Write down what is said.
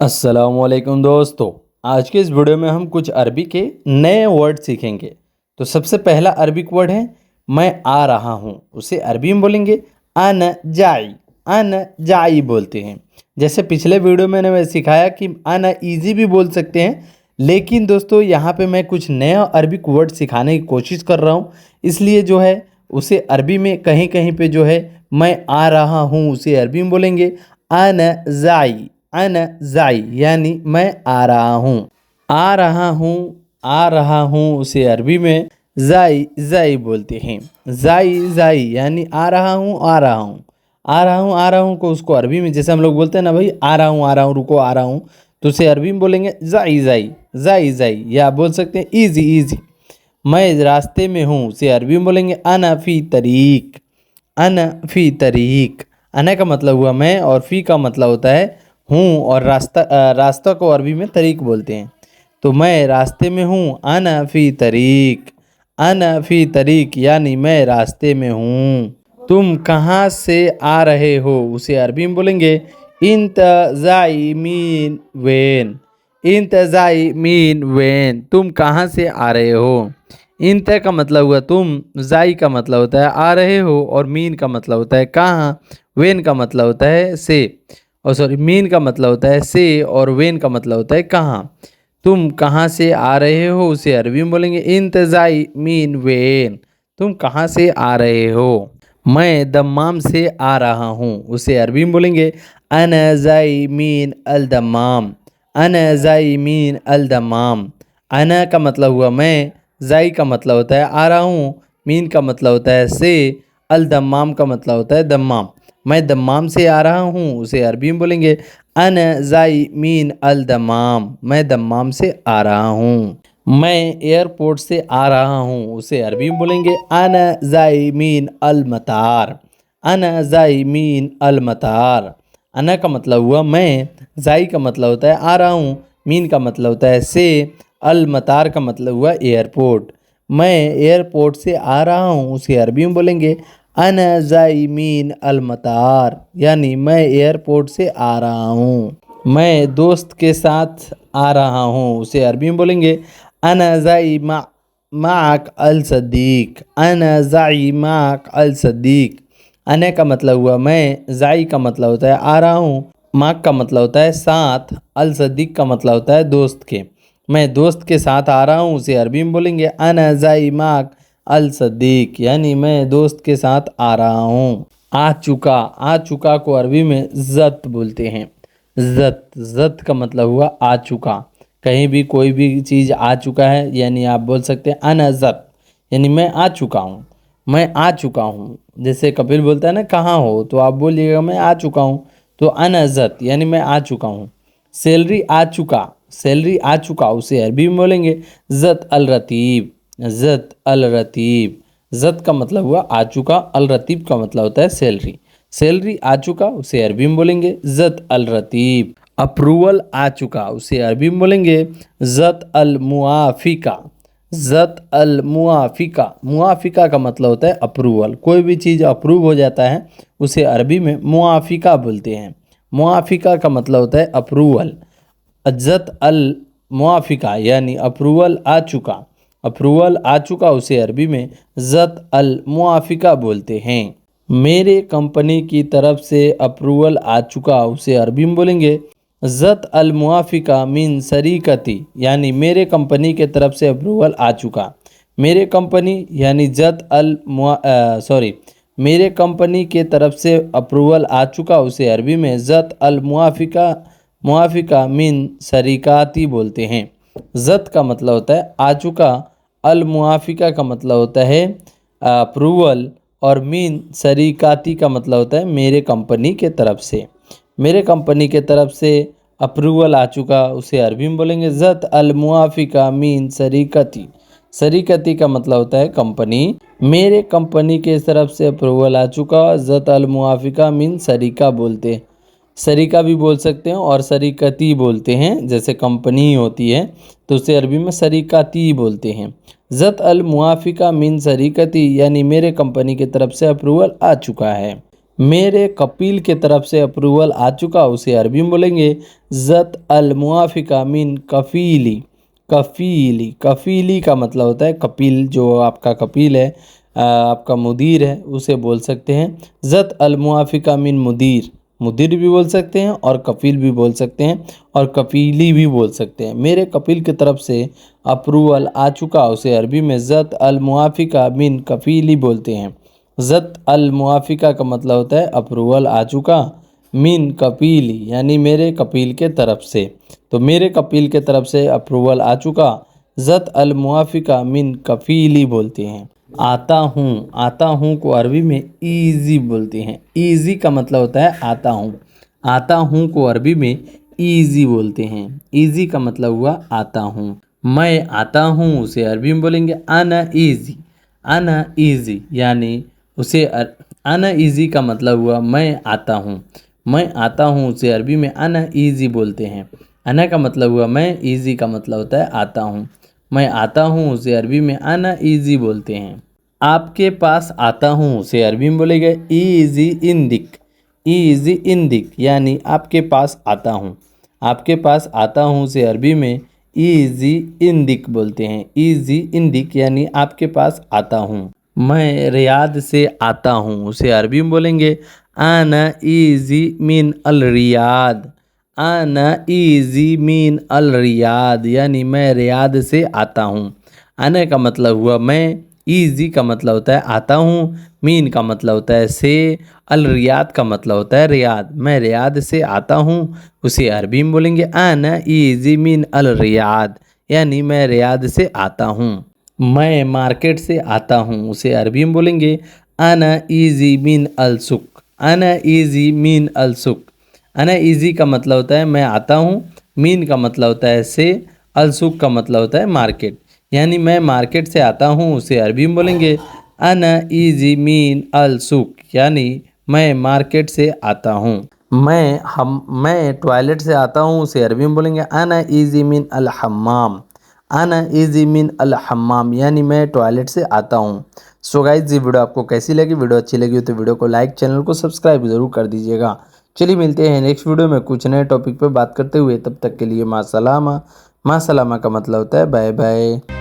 अस्सलामुअलैकुम दोस्तों। आज के इस वीडियो में हम कुछ अरबी के नए वर्ड सीखेंगे। तो सबसे पहला अरबिक वर्ड है मैं आ रहा हूँ। उसे अरबी में बोलेंगे अन जाई। अन जाई बोलते हैं। जैसे पिछले वीडियो में मैंने सिखाया कि अन ईजी भी बोल सकते हैं, लेकिन दोस्तों यहाँ पे मैं कुछ नया अरबिक वर्ड सिखाने की कोशिश कर रहा हूँ। इसलिए जो है उसे अरबी में कहीं कहीं पे जो है मैं आ रहा हूँ उसे अरबी में बोलेंगे अन जाई। अन जाई यानी मैं आ रहा हूँ। आ रहा हूँ, आ रहा हूँ उसे अरबी में जाई जाई बोलते हैं। जाई जाई यानी आ रहा हूँ, आ रहा हूँ। आ रहा हूँ, आ रहा हूँ को उसको अरबी में जैसे हम लोग बोलते हैं ना, भाई आ रहा हूँ रुको आ रहा हूँ, तो उसे अरबी में बोलेंगे जाई जाई। जाई जाई या बोल सकते हैं ईजी ईजी। मैं रास्ते में हूँ उसे अरबी में बोलेंगे अना फ़ी तरीक। अना फ़ी तरीक। अना का मतलब हुआ मैं और फ़ी का मतलब होता है हूँ, और रास्ता को अरबी में तरीक बोलते हैं। तो मैं रास्ते में हूँ अना फ़ी तरीक। अना फ़ी तरीक यानी मैं रास्ते में हूँ। तुम कहाँ से आ रहे हो उसे अरबी में बोलेंगे इंतज़ाई मीन वेन। इंतज़ाई मीन वेन। तुम कहाँ से आ रहे हो। इंत का मतलब हुआ तुम, जाई का मतलब होता है आ रहे हो, और मीन का मतलब होता है कहाँ, वेन का मतलब होता है से, और सॉरी मीन का मतलब होता है से, और वेन का मतलब होता है कहाँ। तुम कहाँ से आ रहे हो उसे अरबी में बोलेंगे इंतज़ाई मीन वेन। तुम कहाँ से आ रहे हो। मैं दम्माम से आ रहा हूँ उसे अरबी में बोलेंगे अना जाई मीन अल दम्माम। अना जाई मीन अल दम्माम। अना का मतलब हुआ मैं, जाई का मतलब होता है आ रहा हूँ, मीन का मतलब होता है से, अल दम्माम का मतलब होता है दम्माम। मैं दम्माम से आ रहा हूँ उसे अरबी में बोलेंगे अन जाई मीन अल दम्माम। मैं दम्माम से आ रहा हूँ। मैं एयरपोर्ट से आ रहा हूँ उसे अरबी में बोलेंगे अन जाई मीन अल मतार। अन जाई मीन अल मतार। अना का मतलब हुआ मैं, जाई का मतलब होता है आ रहा हूँ, मीन का मतलब होता है से, अल मतार का मतलब हुआ एयरपोर्ट। मैं एयरपोर्ट से आ रहा हूँ उसे अरबी में बोलेंगे अना जाई मीन अल मतार यानी मैं एयरपोर्ट से आ रहा हूँ। मैं दोस्त के साथ आ रहा हूँ उसे अरबी में बोलेंगे अना जाई माक अल सदीक। अना जाई माक अल सदीक। अने का मतलब हुआ मैं, जाई का मतलब होता है आ रहा हूँ, माक का मतलब होता है साथ, अल सदीक का मतलब होता है दोस्त के। मैं दोस्त के साथ आ रहा हूँ उसे अरबी में बोलेंगे अना जाई माक अल सदीक यानी मैं दोस्त के साथ आ रहा हूँ। आ चुका। आ चुका को अरबी में जत बोलते हैं। जत। जत का मतलब हुआ आ चुका। कहीं भी कोई भी चीज़ आ चुका है यानी आप बोल सकते हैं अना जत यानी मैं आ चुका हूँ। मैं आ चुका हूँ। जैसे कपिल बोलता है ना कहाँ हो, तो आप बोलिएगा मैं आ चुका हूँ, तो अना जत यानी मैं आ चुका हूँ। सैलरी आ चुका। सैलरी आ चुका उसे अरबी में बोलेंगे जत अल रतीब। जत अल रतीब। जत का मतलब हुआ आ चुका, अल रतीब का मतलब होता है सैलरी। सैलरी आ चुका उसे अरबी में बोलेंगे जत अल रतीब। अप्रूवल आ चुका उसे अरबी में बोलेंगे जत अल मुआफिका। जत अल मुआफिका। मुआफिका का मतलब होता है अप्रूवल। कोई भी चीज़ अप्रूव हो जाता है उसे अरबी में मुआफिका बोलते हैं। मुआफिका का मतलब होता है अप्रूवल। अज्जत अल मुआफिका यानी अप्रूवल आ चुका। अप्रूवल आ चुका उसे अरबी में जत अल मुआफिका बोलते हैं। मेरे कंपनी की तरफ से अप्रूवल आ चुका उसे अरबी में बोलेंगे जत अल मुआफिका मिन शरीकती यानी मेरे कंपनी के तरफ से अप्रूवल आ चुका। मेरे कंपनी यानी जत अल सॉरी मेरे कंपनी के तरफ से अप्रूवल आ चुका उसे अरबी में जत अल मुआफिका मुआफिका मिन शरीकाती बोलते हैं। जत का मतलब होता है आ चुका, अल मुआफिका का मतलब होता है अप्रूवल, और मीन शरीकाती का मतलब होता है मेरे कंपनी के तरफ से। मेरे कंपनी के तरफ से अप्रूवल आ चुका उसे अरबी में बोलेंगे जत अल मुआफिका मीन शरीकती। शरीकती का मतलब होता है कंपनी। मेरे कंपनी के तरफ से अप्रूवल आ चुका जत अल मुआफिका मीन शरीका बोलते हैं। शरीका भी बोल सकते हैं और शरीकती बोलते हैं, जैसे कंपनी होती है तो उसे अरबी में शरीकाती बोलते हैं। जत अल मुआफिका मिन शरीकती यानी मेरे कंपनी की तरफ से अप्रूवल आ चुका है। मेरे कपिल के तरफ से अप्रूवल आ चुका, उसे अरबी में बोलेंगे ज़त अल मुआफ़िका मिन कफ़ीली। कफ़ीली, कफ़ीली का मतलब होता है कपिल, जो आपका कपिल है, आपका मुदीर है, उसे बोल सकते हैं ज़त अल मुआफ़िका मिन मुदीर। मुदीर भी बोल सकते हैं और कपिल भी बोल सकते हैं और कपीली भी बोल सकते हैं। मेरे कपिल की तरफ से अप्रूवल आ चुका, उसे अरबी में ज़त अल मुआफ़िका मिन कफ़ीली बोलते हैं। ज़त अल मुआफ़िका का मतलब होता है अप्रूवल आ चुका, मिन कपीली यानी मेरे कपिल के तरफ से। तो मेरे कपिल के तरफ से अप्रूवल आ चुका, ज़त अल मुआफ़िका मिन कफ़ीली बोलते हैं। आता हूँ को अरबी में ईज़ी बोलते हैं। ईज़ी का मतलब होता है आता हूँ। आता हूँ को अरबी में ईज़ी बोलते हैं। ईज़ी का मतलब हुआ आता हूँ। मैं आता हूँ, उसे अरबी में बोलेंगे आना ईज़ी। आना ईज़ी यानी आना ईज़ी का मतलब हुआ मैं आता हूँ। मैं आता हूँ, उसे अरबी में आना ईज़ी बोलते हैं। आना का मतलब हुआ मैं, ईज़ी का मतलब होता है आता हूँ। मैं आता हूँ, उसे अरबी में आना ईज़ी बोलते हैं। आपके पास आता हूँ, उसे अरबी में बोलेंगे ईज़ी इंदिक। ईज़ी इंदिक यानी आपके पास आता हूँ। आपके पास आता हूँ, उसे अरबी में ईज़ी इंदिक बोलते हैं। ईज़ी इंदिक यानी आपके पास आता हूँ। मैं रियाद से आता हूँ, उसे अरबी में बोलेंगे आना ईज़ी मिन अल रियाद। आना ईज़ी मिन अल रियाद यानी मैं रियाद से आता हूँ। आने का मतलब हुआ मैं, ईज़ी का मतलब होता है आता हूँ, मीन का मतलब होता है से, अल रियाद का मतलब होता है रियाद। मैं रियाद से आता हूँ, उसे अरबी में बोलेंगे आना ईज़ी मिन अल रियाद यानी मैं रियाद से आता हूँ। मैं मार्केट से आता हूँ, उसे अरबी में बोलेंगे आना ईज़ी मिन अल सुक। आना ईज़ी मिन अल सुक। आना ईज़ी का मतलब होता है मैं आता हूँ, मीन का मतलब होता है से, अल सुक का मतलब होता है मार्केट। यानी मैं मार्केट से आता हूँ, उसे अरबी में बोलेंगे आना ईज़ी मिन अल सुक यानी मैं मार्केट से आता हूँ। मैं टॉयलेट से आता हूँ, उसे अरबी में बोलेंगे आना ईज़ी मिन अल हम्माम। आना ईज़ी मिन अल हम्माम यानी मैं टॉयलेट से आता हूँ। सो गाइस, ये वीडियो आपको कैसी लगी? वीडियो अच्छी लगी हो तो वीडियो को लाइक, चैनल को सब्सक्राइब ज़रूर कर दीजिएगा। चलिए मिलते हैं नेक्स्ट वीडियो में कुछ नए टॉपिक पर बात करते हुए। तब तक के लिए माँ सलामा। माँ सलामा का मतलब होता है बाय बाय।